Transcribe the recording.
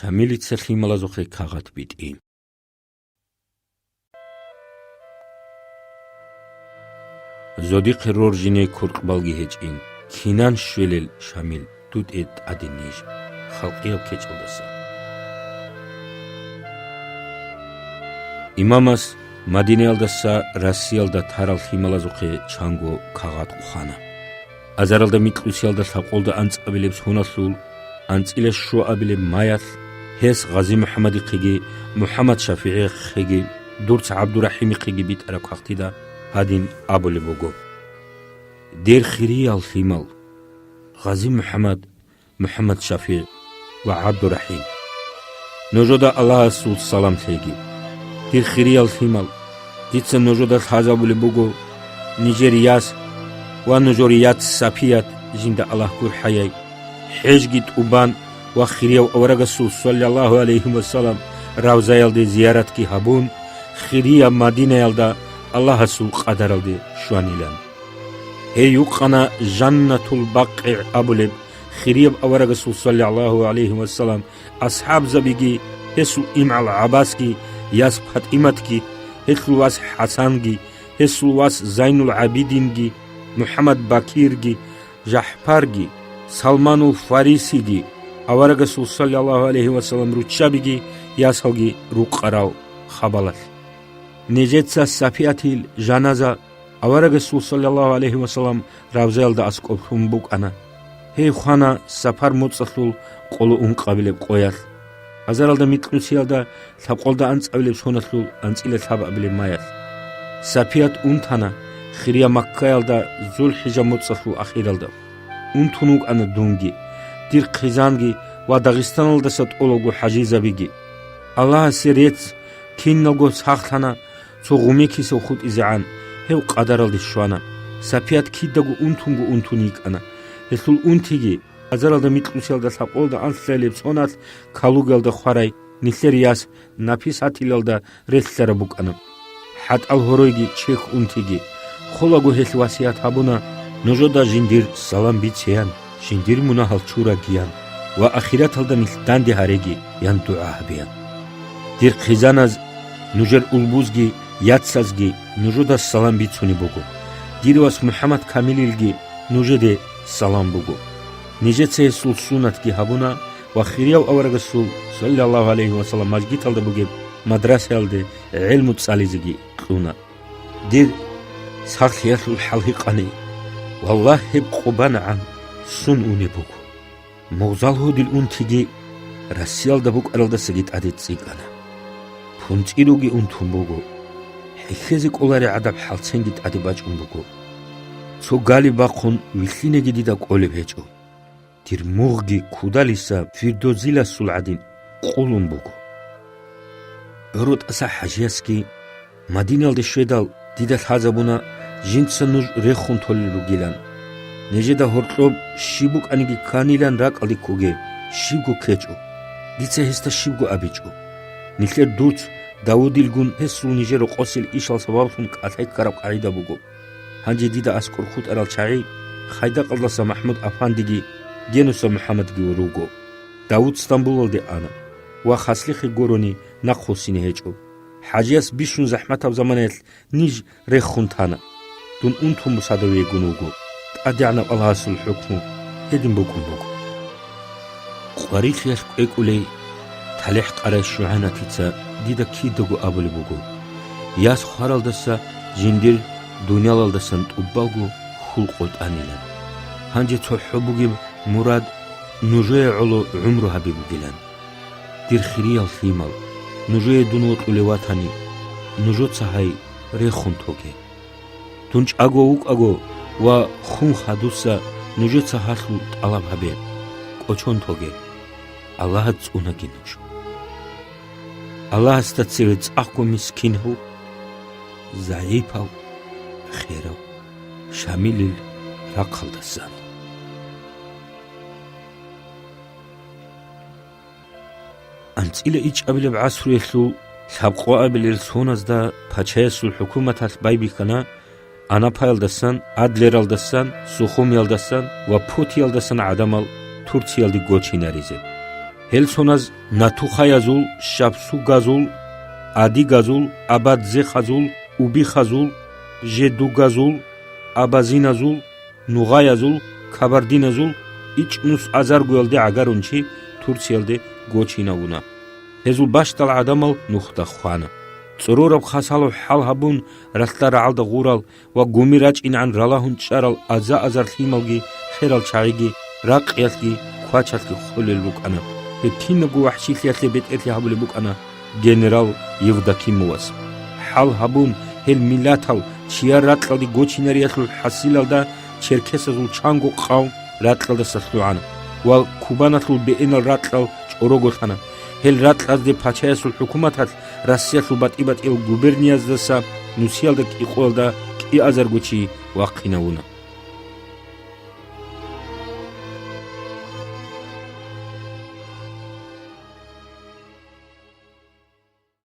შამილიც ხიმალაზოხე ქაღათ ბიტი. ზოდი ხერორჟინე ქურყბალგი ჰეჭინ, ქინან შველელ შამილ დუდ ეთ ადინიჟ, ხალყია ქეჭილდასა. იმამას მადინეალდასა რასიალდა თარალ ხიმალაზოხე ჩანგო ქაღათ ყუხანა. აზარალდა მიტყვისიალდა საყოლდა ანწყაბილებს ჰონასულ, ანწილეს შოაბილებ მაიას, ჰეს ღაზი მუჰამადი ხიგი, მუჰამად შაფიი ხიგი, დურც აბდურაჰიმი ხიგი ბიტარა ქახტიდა, ჰადინ აბოლე ბოგო. დერ ხირიალ ხიმალ, ღაზი მუჰამად შაფიი ვა აბდურაჰიმ. ნოჟოდა ალაჰ სულ სალამ ხიგი. დერ ხირიალ ხიმალ, დიცა ნოჟოდა ხაზაბულე ბოგო, ნიჯერიას ვა ნოჟორიათ საფიათ ჟინდა ალაჰ კურ ჰაიაი. حجگی توبان و خیریو اورگسو صلی الله علیه و سلام روزایلده زیارت کی هبون خیریا مدینه یلده الله سو قدرلده شوانیلن هیو قنا جنت البقع ابولب خیریو اورگسو صلی الله علیه و سلام اصحاب زبیگی هسو ام العباس کی یاس فاطمه کی هسو واس حسن کی هسو واس زین العابدین کی محمد باکیر کی جعفر کی سلمان الفارسیگی аварагасул саллаллаху алейхи ва салlam ручабиги ясалги руқарал хабалат нежетса сафиатил жаназа аварагасул саллаллаху алейхи ва салlam равзалда аскопхум букана хей хана сафар моцасул қолу унқабилеб қояс азаралда митқусиалда сақолда анцавилеб сонасул анциле сабабилеб маяс сафиат унтана хирия маккаялда зулхижа моцасул ахиралда унтунук ана дунги дир қизанги ва дағистаналда сат ологу ҳаҷи забиги аллаҳ серец киннагу сахтана цуғуми киса худ изаан ҳев қадаралди шуана сапият киддагу унтунгу унтуникана ҳесул унтиги азаралда митқусиалда сақолда анслелеб сонас калугалда хварай нисерияс нафисатилалда реслара букана ҳат алҳоройги чех унтиги холагу ҳес васият ҳабуна ножода жиндир салам бичеян жиндир мунахал чура гиян ва ахираталда нилданди ҳареги ян дуаҳбиян дир қизаназ нужер улбузги ятсазги нужода салам бицуни бугу дирвас муҳаммад камилилги нужеде салам бугу нижеце сул сунатги ҳабуна ва хирияв аварагасул саллаллаху алейхи ва салам масгиталда бугеб мадрасалде илму цализиги қуна дир сахлиясул ҳалҳиқани والله بقبان عن سن اوني بوكو موزال هودل اونتيجي رسيال دبوك أرالدا سجيت عدد سيقانا فونتيروغي اونتون بوكو حخيزك أولاري عدب حالسين جيت عدد باج اون بوكو سو غالي باقون ويخيني جديدك أولي بيجو دير موغي كوداليسا فيردوزيلا سولعدين قولون بوكو برود أسا حاجياسكي مدينة الشويدال ديدال حازبونا جنس نور رخون تولي گیلن نجدا هرطلب شیبوک انگی کانیلن راک علی کوگه شیبگو کچو دیچه هستا شیبگو ابیچو نیلر دوچ داودیلگون هسرو نیجر و قاسل ایشال سبابتون کاتای کراب قعیده بگو هنجی دیده اسکر خود ارال چاقی خایده قلدسا محمود افاندگی گنوسا محمدگی و روگو داود استانبول دی آنا و خاصلیخی گورونی نقخوسینی هچو حاجیاس بیشون زحمت او زمانیل نیج رخون تانا دون اونتون بسادوی گنوگو ادعنا الله سل حکمو هدین بکن بگو قواریخیش اکولی تلیح قرای شوعانتیتا دیده کی دگو آبولی بگو یاس خوارالدسا جندیر دنیالالدسان تقبالگو خلقود آنیلن هنجی تو حبوگی مراد نجوی علو عمرو حبیبو گیلن دیر خیریال خیمال نجوی دنوت اولیواتانی نجوت سهای ریخون توگه تونچ اگو اوک اگو و خون خدوسا نجوت سهاشو طلب حبیب کچون توگه الله تونگی نوشو الله استتصیرت اقو مسکین هو ضعیف هو خیر هو شامل رقل دستان انت إلى إيش قبل بعصر يسلو سبقوا قبل السونز دا پچه الحكومة بايبي كنا أنا بايل دستان عدل دستان سخوم يل دستان و پوت يل دستان عدمال ترتيل دي گوچي نريزه ჰელსონაზ ნათუხაიაზულ, შაბსუგაზულ, ადიგაზულ, აბაძეხაზულ, უბიხაზულ, ჟედუგაზულ, აბაზინაზულ, ნუღაიაზულ, ქაბარდინაზულ, იჭნუს აზარგველდე აგარონჩი, თურციელდე გოჩინავუნა. ჰეზულ ბაშტალ ადამალ ნუხდა ხვანა. წრორაბ ხასალო ჰალჰაბუნ რასტარა ალდა ღურალ ვა გუმირაჭინან რალაჰუნ ჭარალ აზა აზარ ხიმალგი ხერალ ჩაიგი რაყიასგი ქვაჩასგი ხოლელ ლუკანა ე თინგუ ვაჰშილიასე ბეტეთი ჰაბლე ბუკანა გენერალ იევდაკიმოვას ჰალჰაბუნ ჰელ მილათალ ჩიარატლდი გოჩინერიასულ ჰასილალდა ჩერქესაზულ ჩანგო ყავ რატლდა სასლუანა ვა კუბანასულ ბენალ რატლ ჭოროგოთანა ჰელ რატლაზდე ფაჩაიასულ ჰუკუმათად Россиясულ ბატიბატიელ გუბერნიაზდასა ნუსიალდა კი ყოლდა კი აზარგოჩი ვაყინაუნა